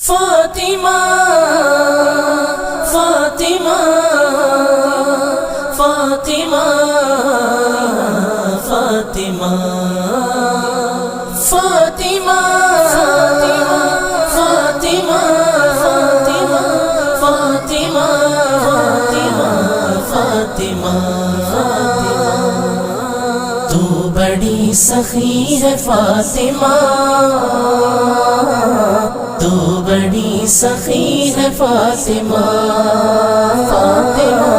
فاطمہ فاطمہ فاطمہ فاطمہ فاطمہ فاطمہ فاطمہ فاطمہ فاطمہ تو بڑی سخی ہے فاطمہ، تو بڑی سخی ہے فاطمہ، فاطمہ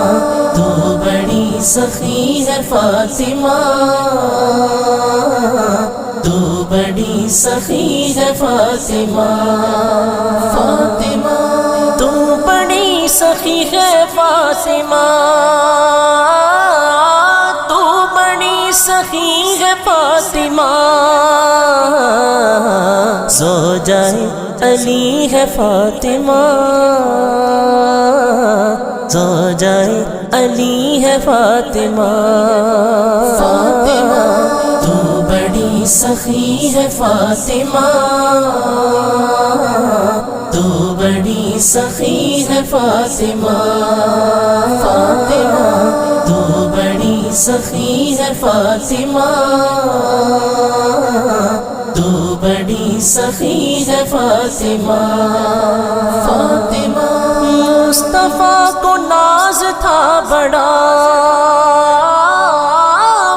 تو بڑی سخی ہے فاطمہ، تو بڑی سخی ہے فاطمہ، فاطمہ تو بڑی سخی ہے فاطمہ، تو بڑی سخی ہے فاطمہ، زوجہ علی ہے فاطمہ، زوجہ علی ہے فاطمہ، فاطمہ تو بڑی سخی ہے فاطمہ، تو بڑی سخی ہے فاطمہ، فاطمہ تو بڑی سخی ہے فاطمہ، تو بڑی سخی ہے فاطمہ، فاطمہ مصطفیٰ کو ناز تھا بڑا،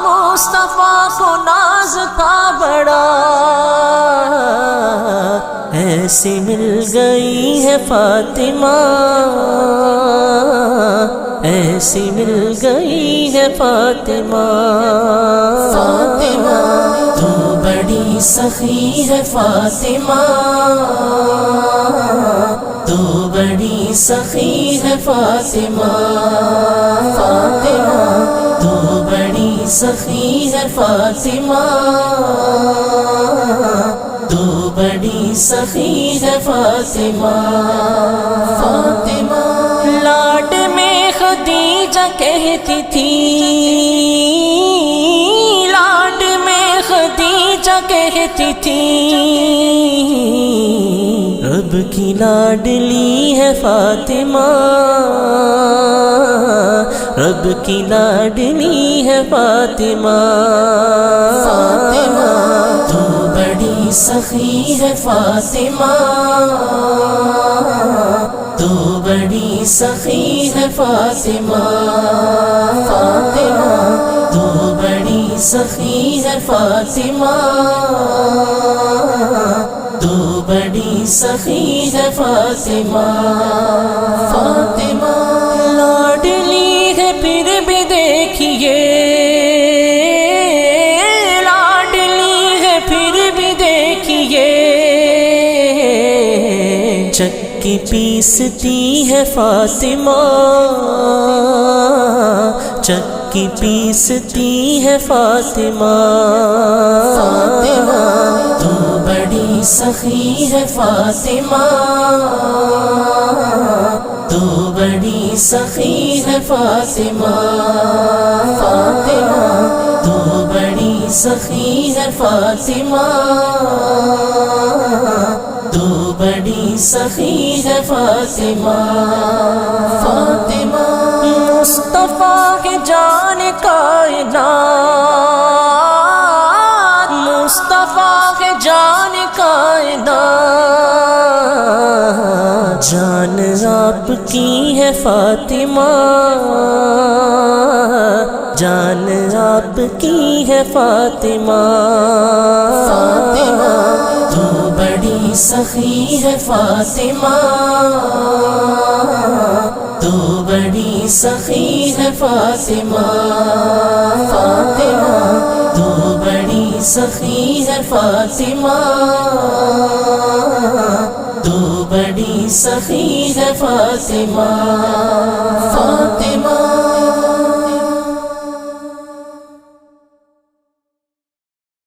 مصطفیٰ کو ناز تھا بڑا، ایسی مل گئی ہے فاطمہ، ایسی مل گئی ہے فاطمہ، فاطمہ تو بڑی سخی ہے فاطمہ، تو بڑی سخی ہے فاطمہ، فاطمہ تو بڑی سخی ہے فاطمہ، تو بڑی سخی ہے فاطمہ، فاطمہ لاڈ میں خدیجہ کہتی تھی، لاڈ میں خدیجہ کہتی تھی، رب کی لاڈلی ہے فاطمہ، رب کی لاڈلی ہے فاطمہ، فاطمہ تو بڑی سخی ہے فاطمہ، تو بڑی سخی ہے فاطمہ، فاطمہ تو بڑی سخی ہے فاطمہ، تو بڑی سخی ہے فاطمہ، فاطمہ لاڈلی ہے پھر بھی دیکھیے، لاڈلی ہے پھر بھی دیکھیے، چکی پیستی ہے فاطمہ، چکی پیستی ہے فاطمہ، فاطمہ تو بڑی سخی ہے فاطمہ، تو بڑی سخی ہے فاطمہ، فاطمہ تو بڑی سخی ہے فاطمہ، تو بڑی سخی ہے فاطمہ، فاطمہ مصطفیٰ کے جان کائنات، مصطفیٰ کے جان کائنات، جان آپ کی ہے فاطمہ، جان آپ کی ہے فاطمہ، فاطمہ تو بڑی سخی ہے فاطمہ، تو بڑی سخی ہے فاطمہ، فاطمہ تو بڑی سخی ہے فاطمہ، تو بڑی سخی ہے فاطمہ، فاطمہ